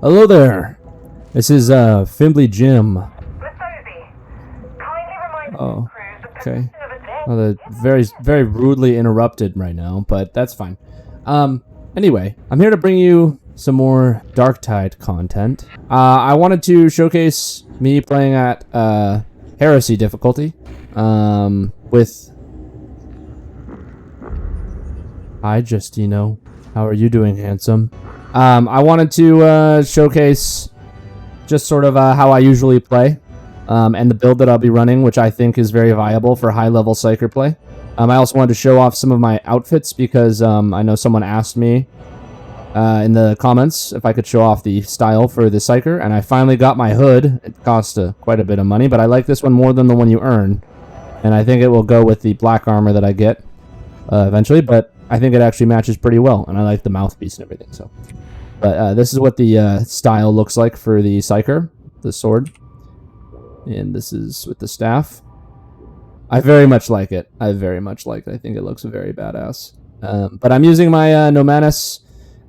Hello there. This is Fimbly Jim. Oh, okay. Well, they're very rudely interrupted right now, but that's fine. Anyway, I'm here to bring you some more Darktide content. I wanted to showcase me playing at Heresy difficulty with... Hi, Justino. How are you doing, handsome? I wanted to showcase just sort of how I usually play and the build that I'll be running, which I think is very viable for high-level Psyker play. I also wanted to show off some of my outfits because I know someone asked me in the comments if I could show off the style for the Psyker, and I finally got my hood. It cost quite a bit of money, but I like this one more than the one you earn, and I think it will go with the black armor that I get eventually, but I think it actually matches pretty well, and I like the mouthpiece and everything. So, but this is what the style looks like for the Psyker, the sword, and this is with the staff. I very much like it. I think it looks very badass. But I'm using my Nomanus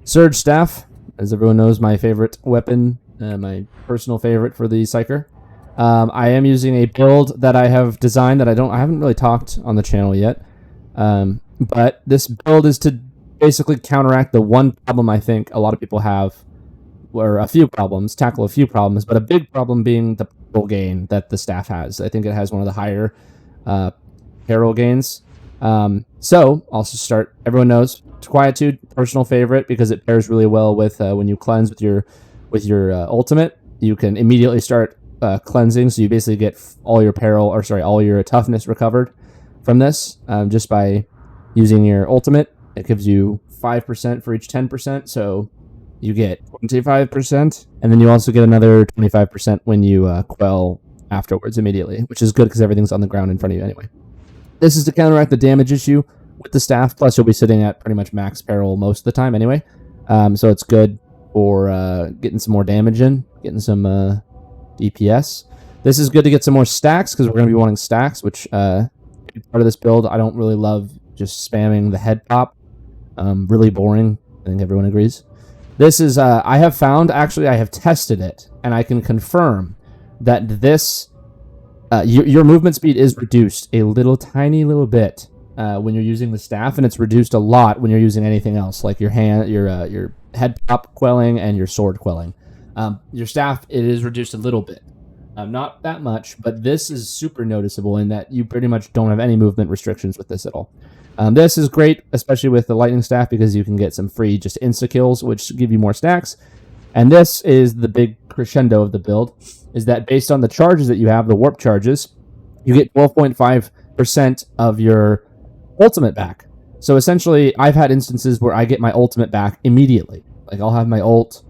Surge staff, as everyone knows, my favorite weapon, my personal favorite for the Psyker. I am using a build that I have designed that I haven't really talked on the channel yet. But this build is to basically counteract the one problem I think a lot of people have, or tackle a few problems, but a big problem being the peril gain that the staff has. I think it has one of the higher peril gains. So, I'll just start. Everyone knows, Quietude, personal favorite, because it pairs really well with when you cleanse with your ultimate. You can immediately start cleansing, so you basically get all your toughness recovered from this just by using your ultimate. It gives you 5% for each 10%, so you get 25%, and then you also get another 25% when you quell afterwards immediately, which is good because everything's on the ground in front of you anyway. This is to counteract the damage issue with the staff, plus you'll be sitting at pretty much max peril most of the time anyway, so it's good for getting some more damage in, getting some DPS. This is good to get some more stacks, because we're going to be wanting stacks, which part of this build, I don't really love just spamming the head pop. Really boring. I think everyone agrees. This is, I have tested it, and I can confirm that this, your movement speed is reduced a tiny little bit when you're using the staff, and it's reduced a lot when you're using anything else, like your head pop quelling and your sword quelling. Your staff, it is reduced a little bit. Not that much, but this is super noticeable in that you pretty much don't have any movement restrictions with this at all. This is great, especially with the lightning staff, because you can get some free just insta-kills, which give you more stacks. And this is the big crescendo of the build, is that based on the charges that you have, the warp charges, you get 12.5% of your ultimate back. So essentially, I've had instances where I get my ultimate back immediately. Like, I'll have my ult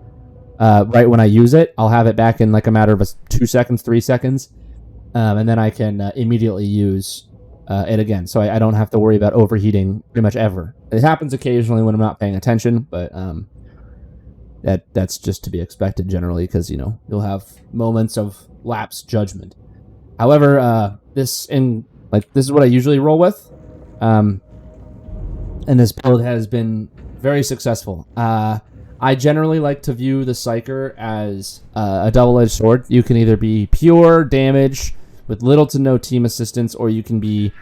right when I use it. I'll have it back in like a matter of 2 seconds, 3 seconds, and then I can immediately use it again, so I don't have to worry about overheating pretty much ever. It happens occasionally when I'm not paying attention, but that's just to be expected generally, because you'll have moments of lapsed judgment. However, this is what I usually roll with, and this build has been very successful. I generally like to view the Psyker as a double-edged sword. You can either be pure damage with little to no team assistance, or you can be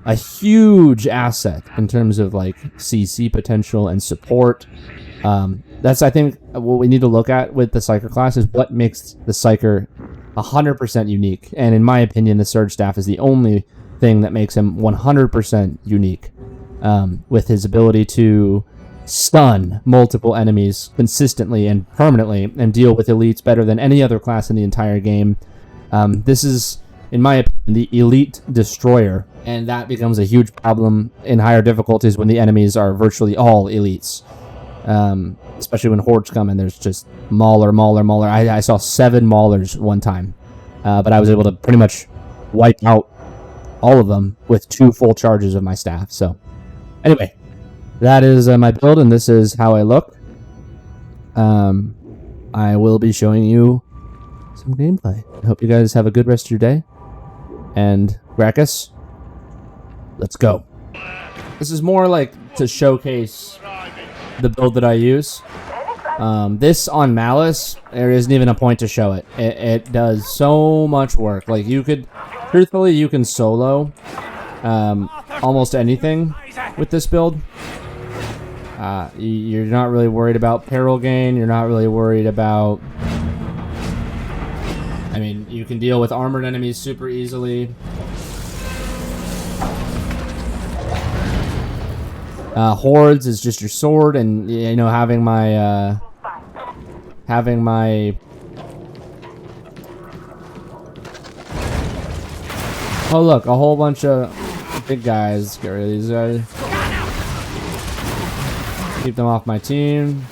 a huge asset in terms of like CC potential and support. That's, I think, what we need to look at with the Psyker class, is what makes the Psyker 100% unique. And in my opinion, the Surge Staff is the only thing that makes him 100% unique, with his ability to stun multiple enemies consistently and permanently and deal with elites better than any other class in the entire game. This is, in my opinion, the elite destroyer, and that becomes a huge problem in higher difficulties when the enemies are virtually all elites. Especially when hordes come and there's just mauler. I saw 7 maulers one time, but I was able to pretty much wipe out all of them with 2 full charges of my staff. So anyway, that is my build, and this is how I look. I will be showing you some gameplay. I hope you guys have a good rest of your day. And Gracchus, let's go. This is more like to showcase the build that I use. This on Malice, there isn't even a point to show it. It does so much work. Like, you could, truthfully, you can solo almost anything with this build. You're not really worried about peril gain. You're not really worried about... I mean, you can deal with armored enemies super easily. Hordes is just your sword, and, you know, having my... Oh, look, a whole bunch of big guys. Get rid of these guys. Keep them off my team.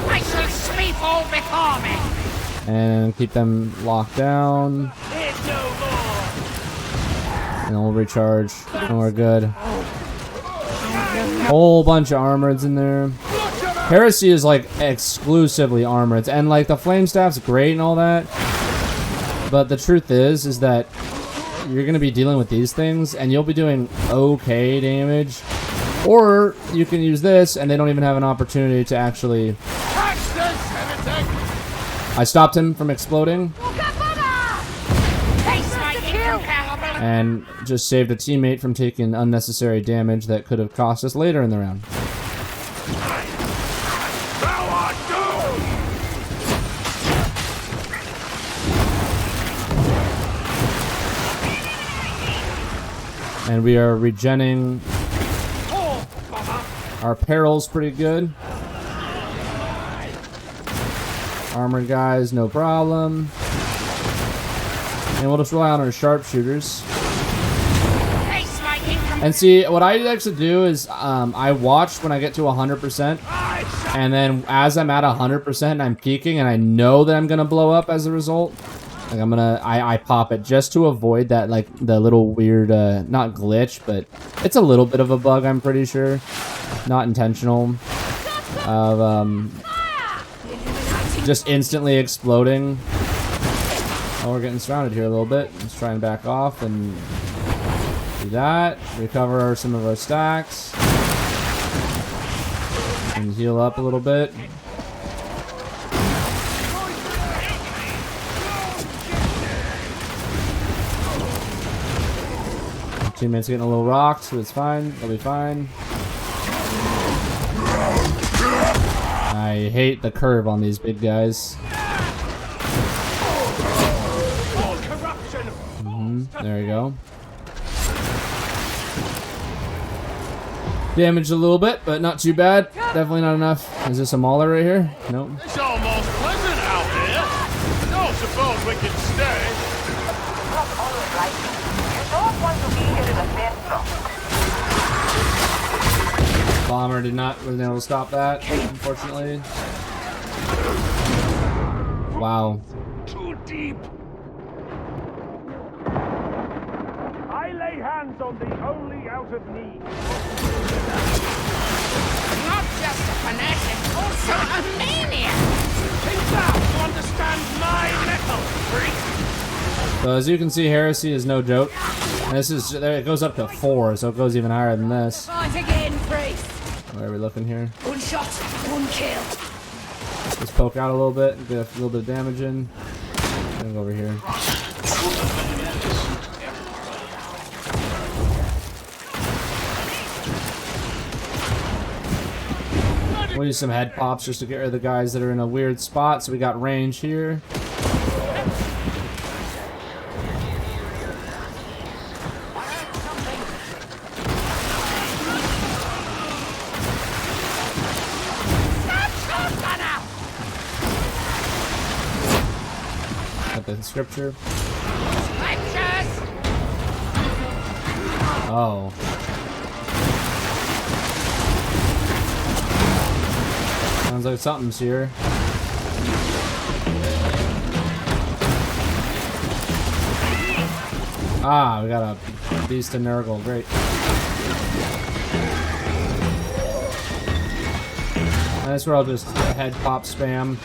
I shall sweep all before me. And keep them locked down. And we'll recharge. And we're good. Whole bunch of armoreds in there. Heresy is like exclusively armored. And like the flame staff's great and all that. But the truth is that you're going to be dealing with these things and you'll be doing okay damage. Or you can use this and they don't even have an opportunity to actually... I stopped him from exploding. And just saved a teammate from taking unnecessary damage that could have cost us later in the round. And we are regenning our perils pretty good. Armored guys, no problem. And we'll just rely on our sharpshooters. And see, what I actually do is I watch when I get to 100%. And then as I'm at 100%, I'm peaking and I know that I'm going to blow up as a result. Like I pop it just to avoid that, like, the little weird, not glitch, but it's a little bit of a bug, I'm pretty sure. Not intentional. Of, just instantly exploding. Oh, we're getting surrounded here a little bit. Let's try and back off and do that. Recover some of our stacks. And heal up a little bit. Teammates getting a little rocked, so it's fine. They'll be fine. I hate the curve on these big guys. There we go. Damaged a little bit, but not too bad. Definitely not enough. Is this a mauler right here? Nope. It's almost pleasant out here. Don't suppose we can stay. Bomber did not wasn't able to stop that, unfortunately. Wow. Too deep. I lay hands on the only out of need. Not just a fanatic, also a maniac. Think that to understand my metal, freak. So as you can see, Heresy is no joke. And this is, there, it goes up to 4, so it goes even higher than this. Fight again, priest. Where are we looking here? One shot, one kill. Just poke out a little bit, get a little bit of damage in. And go over here. We'll use some head pops just to get rid of the guys that are in a weird spot. So we got range here. Got the scripture. Oh. Sounds like something's here. Ah, we got a beast of Nurgle. Great. And that's where I'll just head pop spam.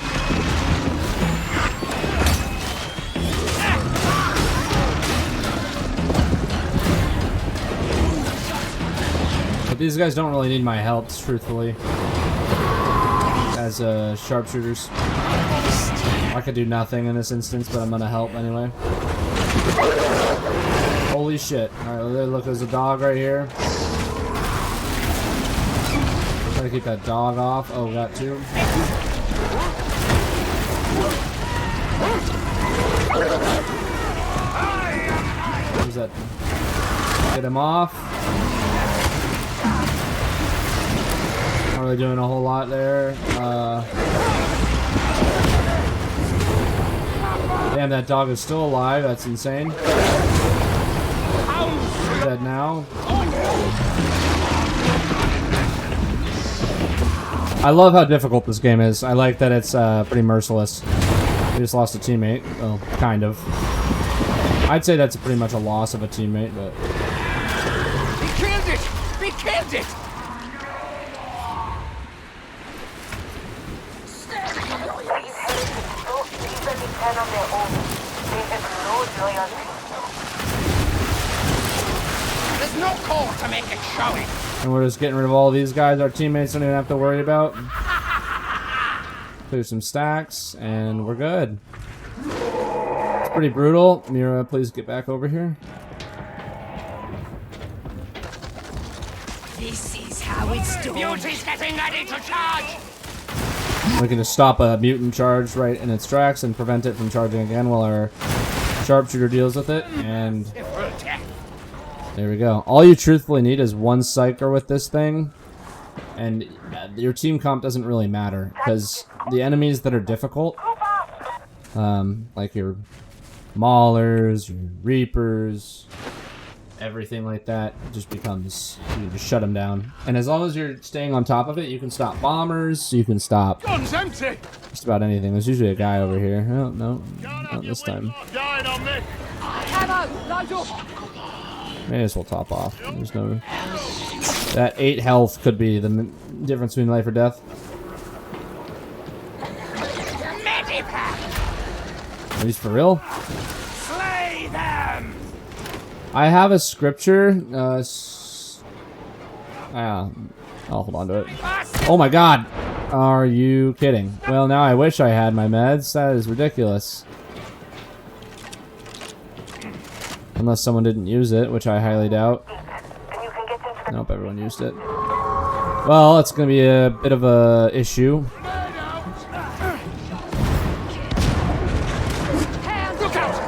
But these guys don't really need my help, truthfully. as sharpshooters. I could do nothing in this instance, but I'm gonna help anyway. Holy shit. Alright, look, there's a dog right here. Try to keep that dog off. Oh, we got two. Who's that? Get him off. Not really doing a whole lot there. Damn, that dog is still alive. That's insane. Dead now. I love how difficult this game is. I like that it's pretty merciless. We just lost a teammate. Well, kind of. I'd say that's pretty much a loss of a teammate, but... We killed it! We killed it! There's no call to make it showy. And we're just getting rid of all these guys our teammates don't even have to worry about. Clear some stacks, and we're good. It's pretty brutal. Mira, please get back over here. This is how it's done. Beauty's getting ready to charge. We can just stop a mutant charge right in its tracks and prevent it from charging again while our sharpshooter deals with it. And there we go. All you truthfully need is one Psyker with this thing, and your team comp doesn't really matter because the enemies that are difficult, like your Maulers, your Reapers, everything like that, just becomes, you can just shut them down. And as long as you're staying on top of it, you can stop bombers, you can stop Gun's empty. just about anything. There's usually a guy over here. Oh, no, not this time. Dying on me. May as well top off. There's no... That 8 health could be the difference between life or death. Are these for real? Slay them! I have a scripture. I'll hold on to it. Oh my god! Are you kidding? Well, now I wish I had my meds. That is ridiculous. Unless someone didn't use it, which I highly doubt. Nope, everyone used it. Well, it's gonna be a bit of a issue. Look out!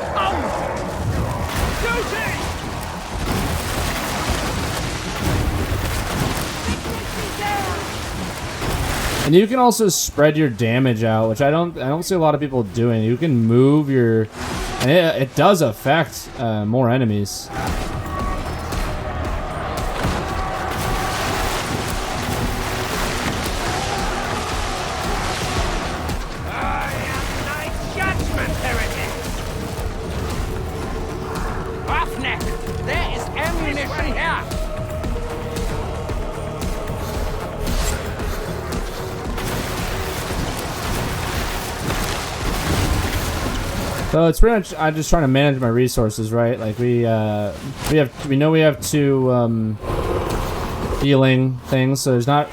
And you can also spread your damage out, which I don't see a lot of people doing. You can move your, and it does affect more enemies. So it's pretty much, I'm just trying to manage my resources, right? Like we know we have two healing things, so there's not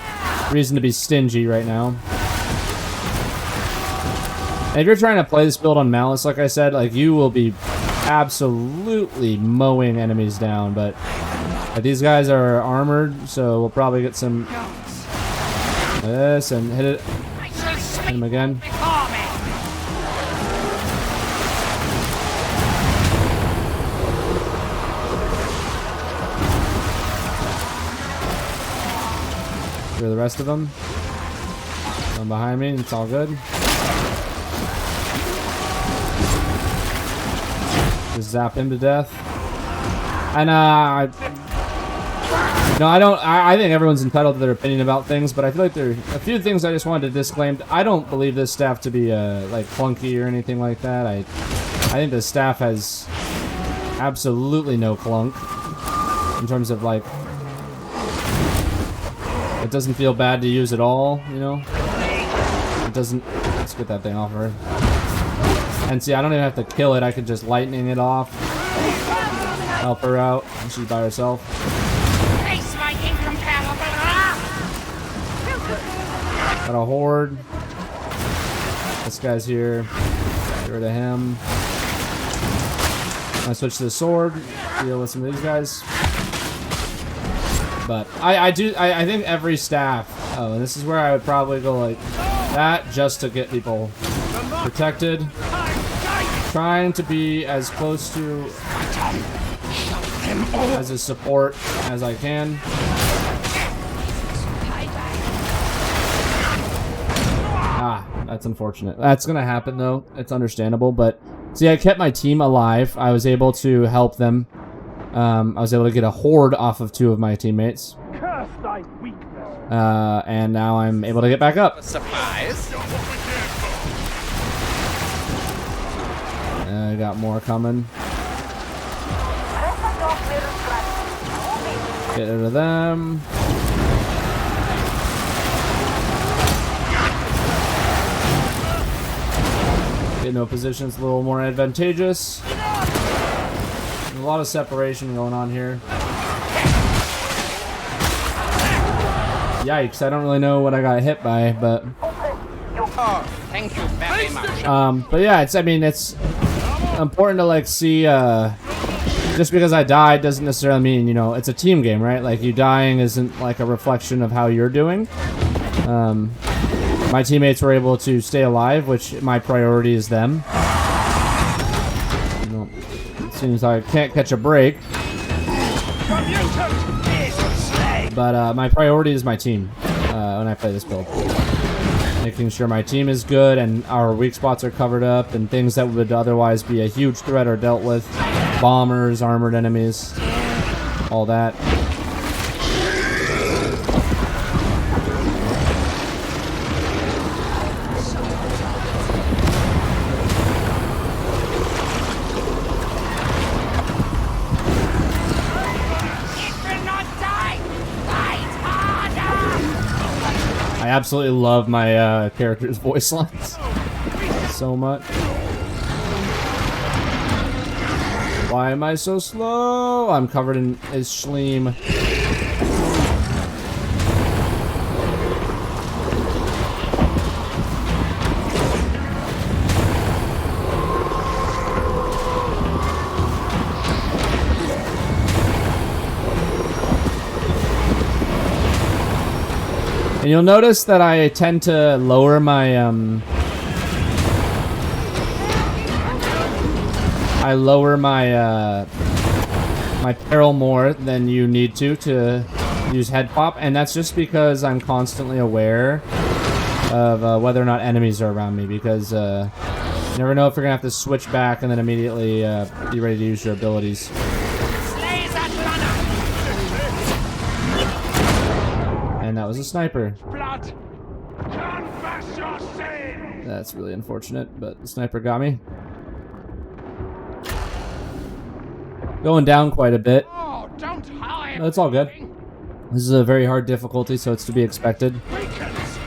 reason to be stingy right now. And if you're trying to play this build on Malice, like I said, like you will be absolutely mowing enemies down, but these guys are armored, so we'll probably get some this and hit him again. For the rest of them, one behind me, it's all good. Just zap him to death. And I think everyone's entitled to their opinion about things, but I feel like there are a few things I just wanted to disclaim. I don't believe this staff to be like clunky or anything like that. I think the staff has absolutely no clunk in terms of like, it doesn't feel bad to use at all, you know? It doesn't... Let's get that thing off her. And see, I don't even have to kill it. I could just lightning it off. Help her out. She's by herself. Got a horde. This guy's here. Get rid of him. I switch to the sword. Deal with some of these guys. But I think every staff. Oh, and this is where I would probably go like that just to get people protected. Trying to be as close to as a support as I can. Ah, that's unfortunate. That's gonna happen though. It's understandable, but see, I kept my team alive. I was able to help them. I was able to get a horde off of 2 of my teammates. Curse thy weakness. And now I'm able to get back up. Surprise. I got more coming. Get rid of them. Get into a position that's a little more advantageous. There's a lot of separation going on here. Yikes, I don't really know what I got hit by, but... Oh, thank you very much. But yeah, it's important to like see, just because I died doesn't necessarily mean, you know, it's a team game, right? Like, you dying isn't like a reflection of how you're doing. My teammates were able to stay alive, which my priority is them. You know, it seems like I can't catch a break. But my priority is my team when I play this build. Making sure my team is good and our weak spots are covered up and things that would otherwise be a huge threat are dealt with. Bombers, armored enemies, all that. I absolutely love my character's voice lines so much. Why am I so slow? I'm covered in his schleem. And you'll notice that I tend to lower my my peril more than you need to use head pop, and that's just because I'm constantly aware of whether or not enemies are around me, because you never know if you're gonna have to switch back and then immediately be ready to use your abilities. And that was a sniper. Blood. Confess your sin. That's really unfortunate, but the sniper got me. Going down quite a bit. Oh, don't hide. No, it's all good. This is a very hard difficulty, so it's to be expected. Weakens.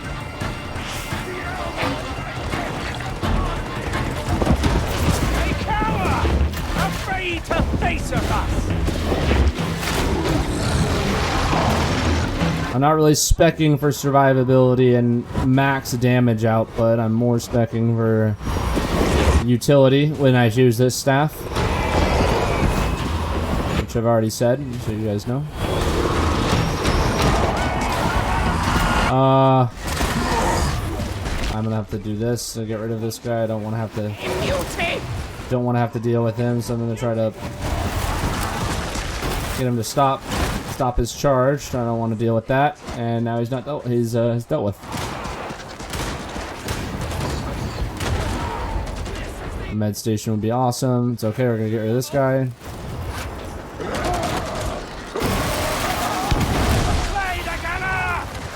They cower. Afraid to face of us. I'm not really speccing for survivability and max damage output. I'm more speccing for utility when I use this staff, which I've already said, so you guys know. I'm gonna have to do this to get rid of this guy. I don't want to have to. Don't want to have to deal with him, so I'm gonna try to get him to stop his charge. I don't want to deal with that, and now he's not dealt. He's dealt with. The med station would be awesome. It's okay. We're gonna get rid of this guy.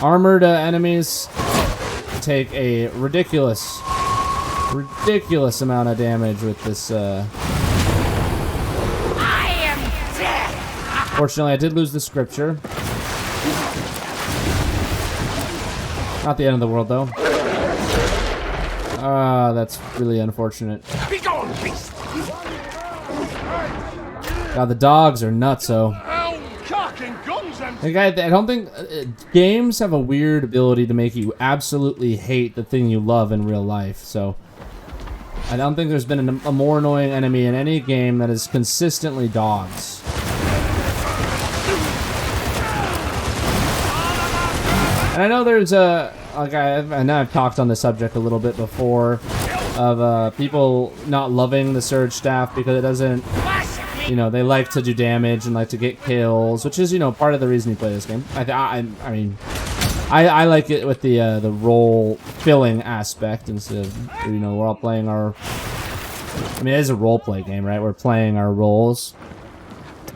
Armored enemies take a ridiculous amount of damage with this. Fortunately, I did lose the scripture. Not the end of the world, though. That's really unfortunate. Be gone, beast. God, the dogs are nuts, though. Cock and guns and Like I don't think games have a weird ability to make you absolutely hate the thing you love in real life. So I don't think there's been a more annoying enemy in any game that is consistently dogs. And I know there's I know I've talked on the subject a little bit before of people not loving the Surge staff because it doesn't, you know, they like to do damage and like to get kills, which is, you know, part of the reason you play this game. I mean, I like it with the role filling aspect instead of, you know, we're all playing our. I mean, it is a role play game, right? We're playing our roles.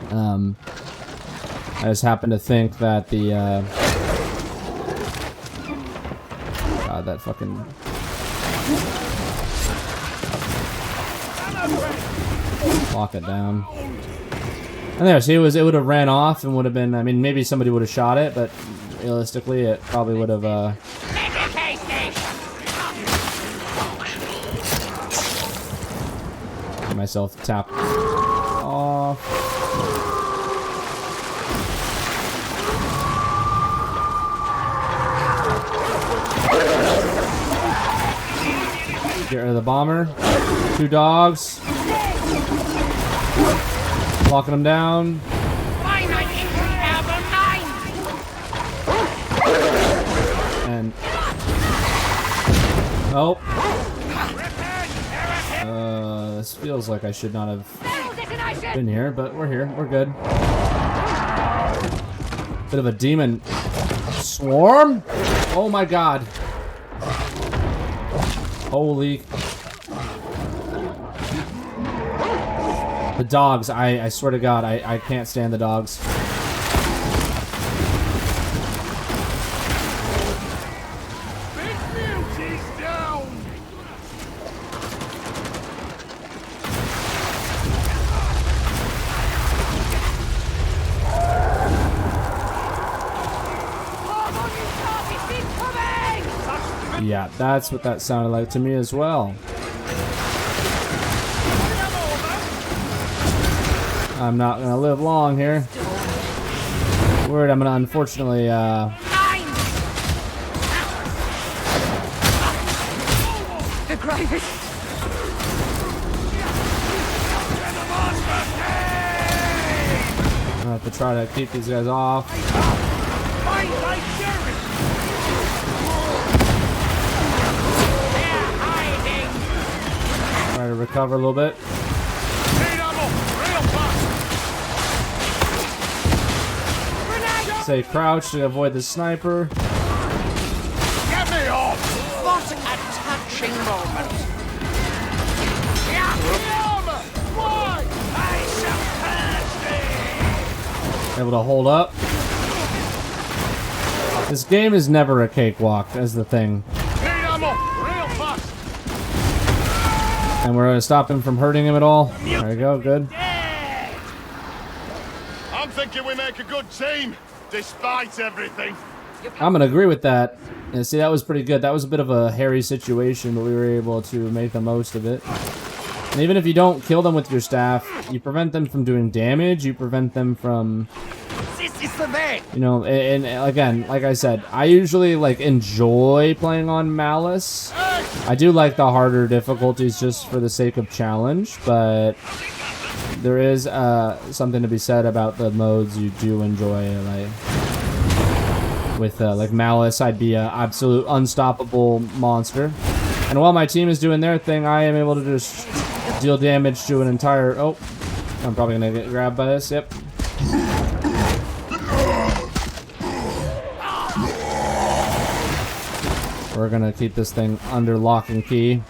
I just happen to think that the. God, that fucking. Lock it down. And there, see, it would have ran off and would have been. I mean, maybe somebody would have shot it, but realistically, it probably would have. Get myself tapped off. Get rid of the bomber. 2 dogs. Locking them down. And oh, this feels like I should not have been here, but we're here. We're good. Bit of a demon swarm. Oh my god. Holy. The dogs, I swear to God, I can't stand the dogs. Big beauty's down. Yeah, that's what that sounded like to me as well. I'm not gonna live long here. Word, I'm gonna unfortunately, The gravy. I'm gonna have to try to keep these guys off. Try to recover a little bit. Stay crouched to avoid the sniper. Get me off! What a touching moment. Why? I shall Able to hold up. This game is never a cakewalk, that's the thing. And we're gonna stop him from hurting him at all. There you go, good. I'm thinking we make a good team, despite everything. I'm gonna agree with that. And see, that was pretty good. That was a bit of a hairy situation, but we were able to make the most of it. And even if you don't kill them with your staff, you prevent them from doing damage. You prevent them from, you know. And again, like I said, I usually like enjoy playing on Malice. I do like the harder difficulties just for the sake of challenge, but there is something to be said about the modes you do enjoy. Like with like Malice, I'd be an absolute unstoppable monster, and while my team is doing their thing, I am able to just deal damage to an entire. Oh, I'm probably gonna get grabbed by this. Yep. We're gonna keep this thing under lock and key.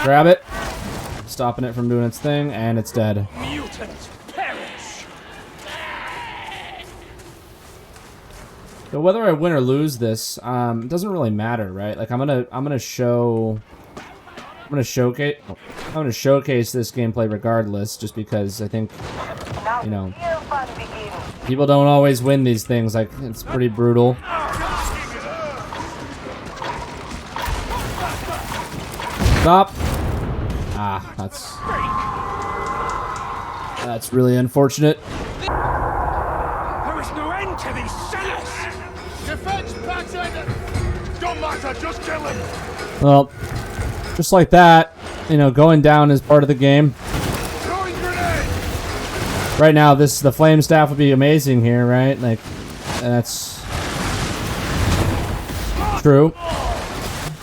Grab it. Stopping it from doing its thing, and it's dead. Mutants perish. So whether I win or lose this, it doesn't really matter, right? Like I'm gonna showcase this gameplay regardless, just because I think, you know, people don't always win these things. Like, it's pretty brutal. Stop. Ah, that's. That's really unfortunate. There is no end to these sinners! Defense pattern! Don't matter, just kill him! Well, just like that, you know, going down is part of the game. Throwing grenade! Right now, the flame staff would be amazing here, right? Like, that's true.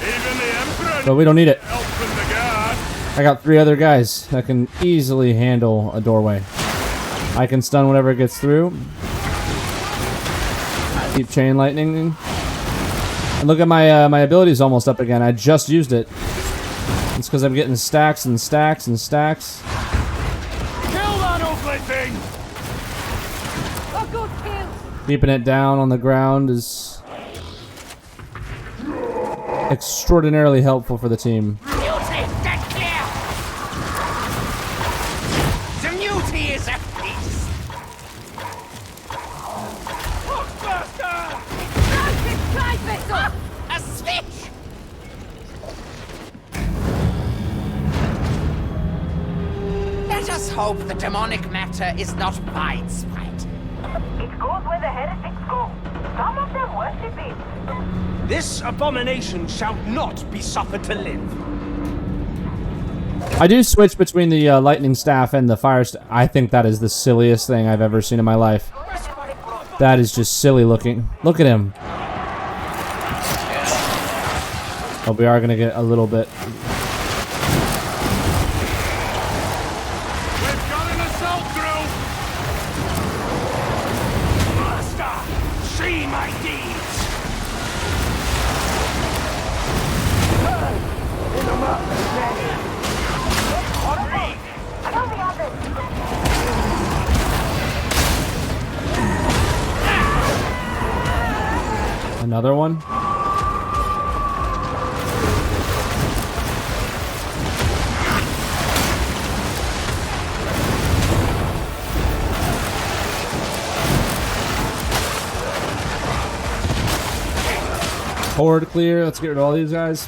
Even the Emperor But we don't need it. helping the guard! I got 3 other guys that can easily handle a doorway. I can stun whatever gets through. Keep chain lightning. And look at my my abilities almost up again. I just used it. It's because I'm getting stacks and stacks and stacks. Kill that ugly thing! Keeping it down on the ground is extraordinarily helpful for the team. Mutiny, get clear! The mutiny is a feast! A switch! Let us hope the demonic matter is not widespread. It goes where the heretics go. Some of them worship it. This abomination shall not be suffered to live. I do switch between the lightning staff and the fire staff. I think that is the silliest thing I've ever seen in my life. That is just silly looking. Look at him. Oh, we are going to get a little bit. We've got an assault group! Master, see my deeds! Kill the others. Another one. Horde clear. Let's get rid of all these guys.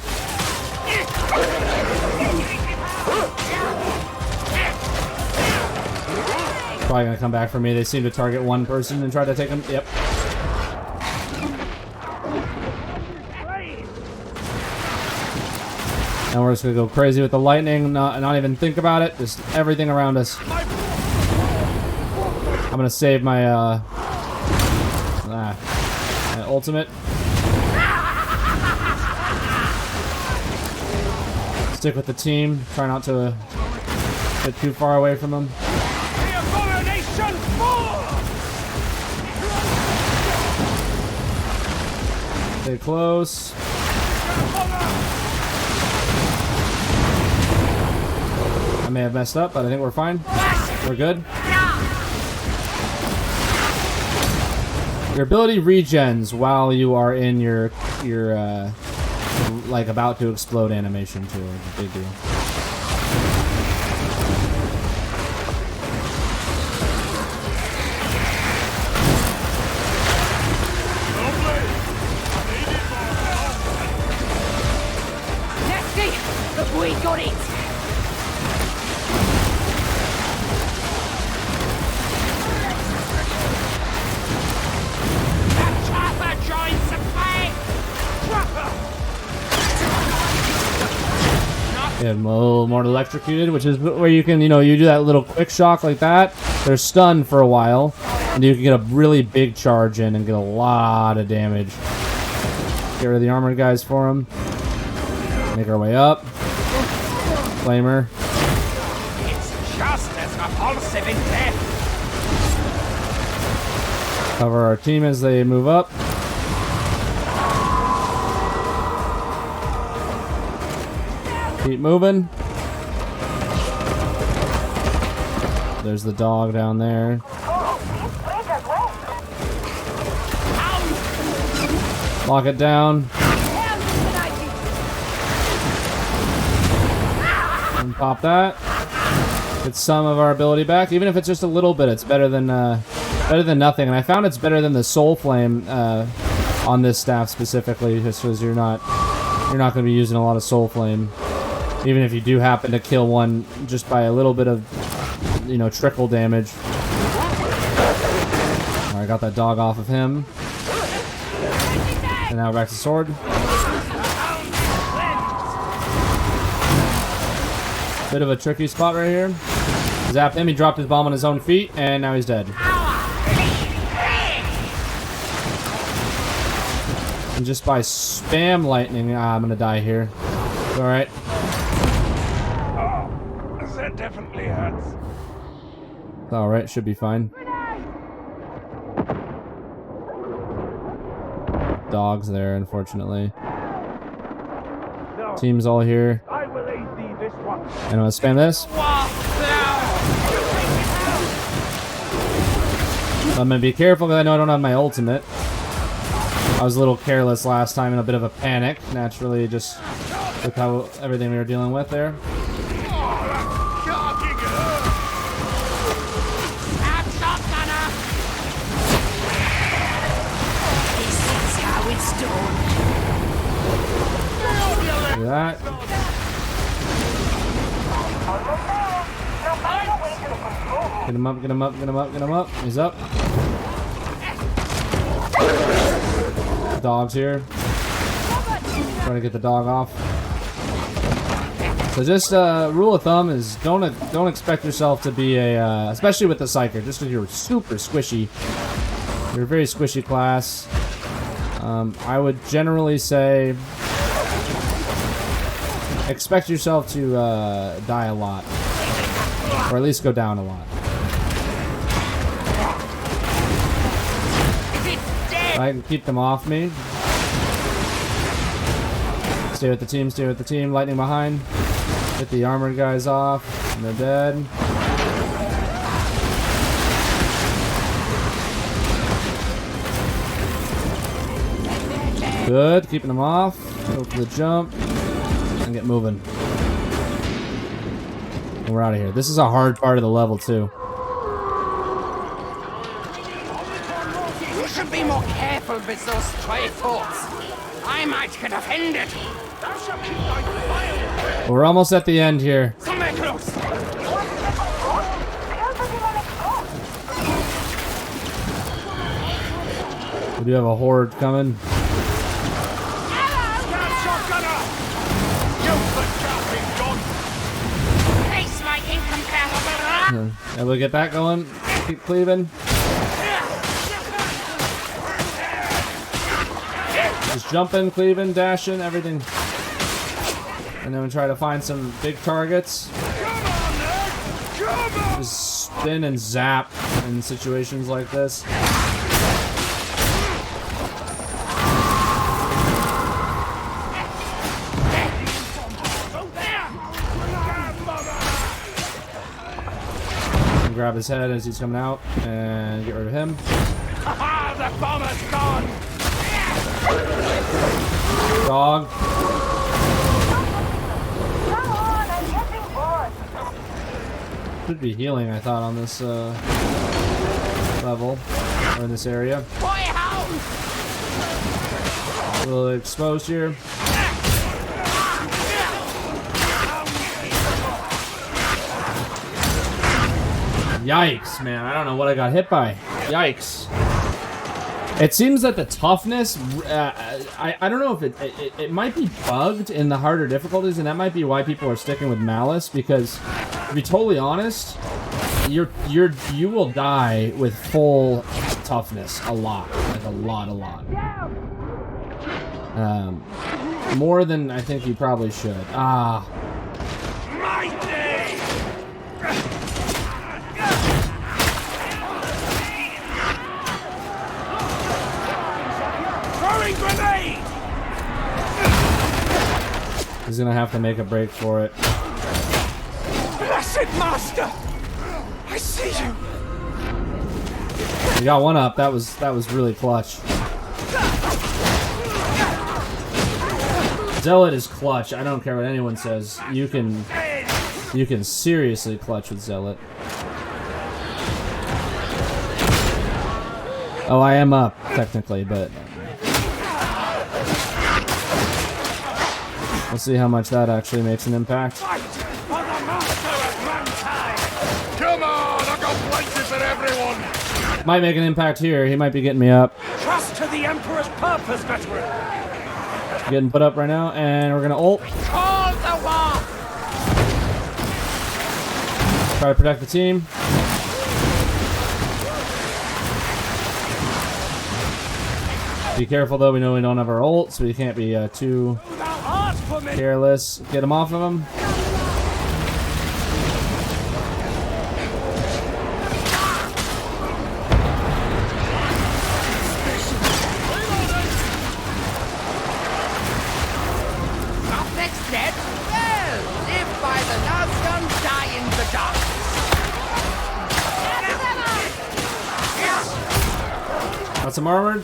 Probably gonna come back for me. They seem to target one person and try to take him. Yep. And we're just gonna go crazy with the lightning, not even think about it. Just everything around us. I'm gonna save my my ultimate. Stick with the team. Try not to get too far away from them. The abomination falls! Stay close. I may have messed up, but I think we're fine. We're good. Your ability regens while you are in your like about to explode animation too. It's a big deal. Nasty! We got it! That trapper joins the play! Trapper! Yeah, a little more electrocuted, which is where you can, you know, you do that little quick shock like that. They're stunned for a while, and you can get a really big charge in and get a lot of damage. Get rid of the armored guys for them. Make our way up. Flamer. It's just as repulsive in death! Cover our team as they move up. Keep moving. There's the dog down there. Lock it down. And pop that. Get some of our ability back, even if it's just a little bit. It's better than nothing. And I found it's better than the soul flame on this staff specifically, just because you're not going to be using a lot of soul flame. Even if you do happen to kill one just by a little bit of you know, trickle damage. Alright, got that dog off of him. And now back to sword. Bit of a tricky spot right here. Zapped him, he dropped his bomb on his own feet, and now he's dead. And just by spam lightning, I'm gonna die here. Alright. Oh, that definitely hurts. Alright, should be fine. Dogs there, unfortunately. No, Team's all here. I will aid thee this one. And I'm gonna spam this. I'm gonna be careful because I know I don't have my ultimate. I was a little careless last time in a bit of a panic. Naturally, just look how everything we were dealing with there. Do that. Get him up, get him up, get him up, get him up. He's up. Dog's here. Trying to get the dog off. So just rule of thumb is don't expect yourself to be a especially with the Psyker, just because you're super squishy. You're a very squishy class. I would generally say expect yourself to die a lot, or at least go down a lot. I can keep them off me. Stay with the team, stay with the team. Lightning behind. Get the armored guys off. And they're dead. Good, keeping them off. Go for the jump. And get moving. And we're out of here. This is a hard part of the level, too. You should be more careful with those stray thoughts. I might get offended. We're almost at the end here. Somewhere close. We do have a horde coming. Face my incomparable. And we'll get that going. Keep cleaving. Just jumping, cleaving, dashing, everything. And then we try to find some big targets. Just spin and zap in situations like this. And grab his head as he's coming out and get rid of him. Haha, the bomber's gone! Dog. Should be healing, I thought, on this level or in this area. A little exposed here. Yikes, man! I don't know what I got hit by. Yikes. It seems that the toughness, I don't know if it might be bugged in the harder difficulties, and that might be why people are sticking with Malice, because to be totally honest, you will die with full toughness a lot, like a lot. More than I think you probably should. Grenade! He's gonna have to make a break for it. Blessed Master! I see you! You got one up. That was really clutch. Zealot is clutch. I don't care what anyone says. You can seriously clutch with Zealot. Oh, I am up technically, but we'll see how much that actually makes an impact. Fight for the Master of Mankind! Come on! Might make an impact here. He might be getting me up. Trust to the Emperor's purpose, veteran. Getting put up right now, and we're gonna ult. Call the war! Try to protect the team. Be careful though, we know we don't have our ult, so we can't be too careless. Get him off of him. Nothing's dead? Well, live by the last gun, die in the dark. Got some armored.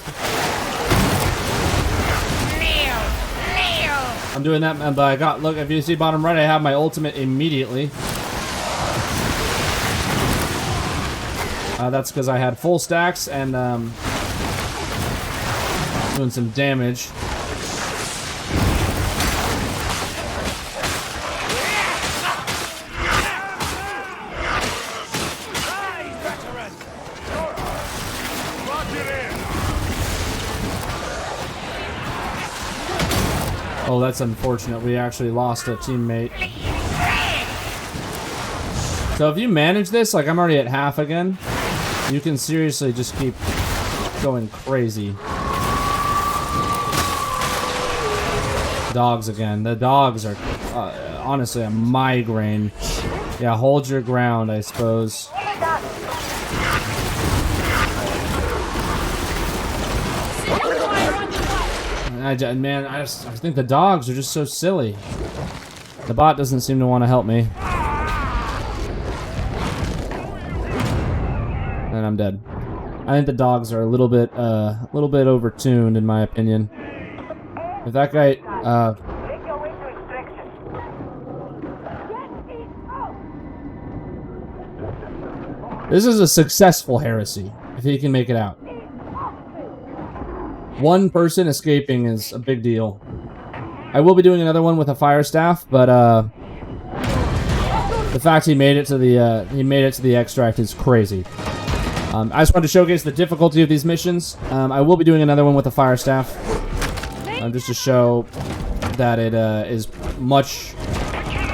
I'm doing that, but I got, look, if you see bottom right, I have my ultimate immediately. That's because I had full stacks and doing some damage. Oh, that's unfortunate. We actually lost a teammate. So if you manage this, like I'm already at half again, you can seriously just keep going crazy. Dogs again. The dogs are honestly a migraine. Yeah, hold your ground, I suppose. Man, I think the dogs are just so silly. The bot doesn't seem to want to help me. And I'm dead. I think the dogs are a little bit overtuned, in my opinion. If that guy, Make your way to extraction. this is a successful heresy, if he can make it out. One person escaping is a big deal. I will be doing another one with a fire staff, but the fact he made it to the extract is crazy. I just wanted to showcase the difficulty of these missions. I will be doing another one with a fire staff, just to show that it is much.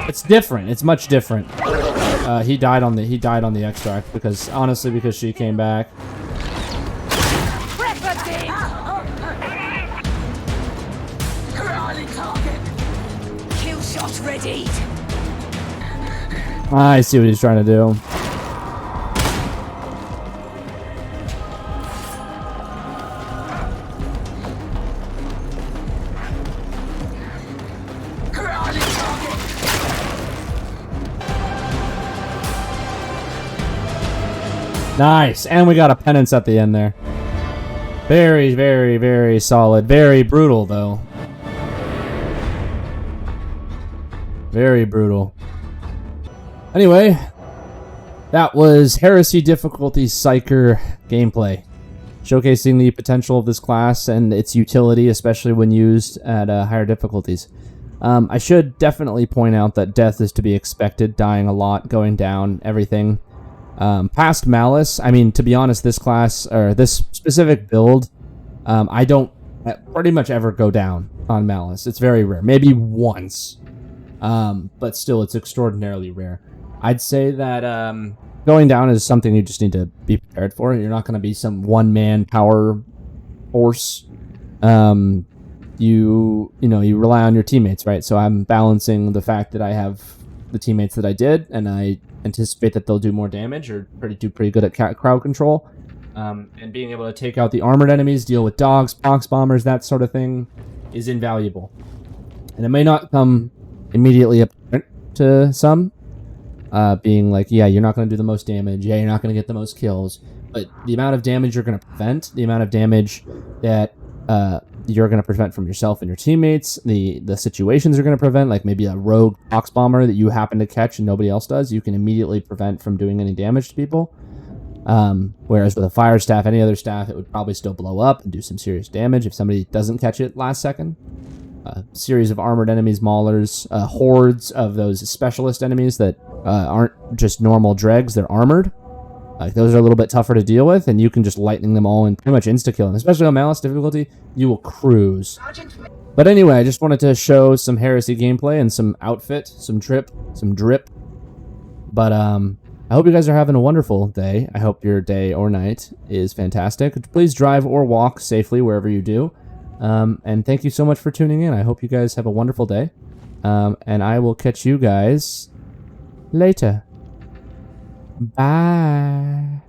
It's different. It's much different. He died on the extract because she came back. Ready. I see what he's trying to do. Nice, and we got a penance at the end there. Very, very, very solid. Very brutal, though. Very brutal. Anyway, that was Heresy Difficulty Psyker gameplay, showcasing the potential of this class and its utility, especially when used at higher difficulties. I should definitely point out that death is to be expected, dying a lot, going down, everything. Past Malice, I mean, to be honest, this class, or this specific build, I don't pretty much ever go down on Malice. It's very rare. Maybe once. But still, it's extraordinarily rare. I'd say that going down is something you just need to be prepared for. You're not going to be some one-man power force. You rely on your teammates, right? So I'm balancing the fact that I have the teammates that I did, and I anticipate that they'll do more damage or do pretty good at crowd control. And being able to take out the armored enemies, deal with dogs, pox bombers, that sort of thing is invaluable. And it may not come immediately apparent to some, being like, yeah, you're not going to do the most damage, yeah, you're not going to get the most kills, but the amount of damage you're going to prevent, the amount of damage that you're going to prevent from yourself and your teammates, the situations you're going to prevent, like maybe a rogue pox bomber that you happen to catch and nobody else does, you can immediately prevent from doing any damage to people. Whereas with a fire staff, any other staff, it would probably still blow up and do some serious damage if somebody doesn't catch it last second. A series of armored enemies, maulers, hordes of those specialist enemies that aren't just normal dregs, they're armored. Like, those are a little bit tougher to deal with, and you can just lightning them all and pretty much insta-kill. And especially on Malice difficulty, you will cruise. But anyway, I just wanted to show some Heresy gameplay and some outfit, some drip. But I hope you guys are having a wonderful day. I hope your day or night is fantastic. Please drive or walk safely wherever you do. And thank you so much for tuning in. I hope you guys have a wonderful day. And I will catch you guys later. Bye.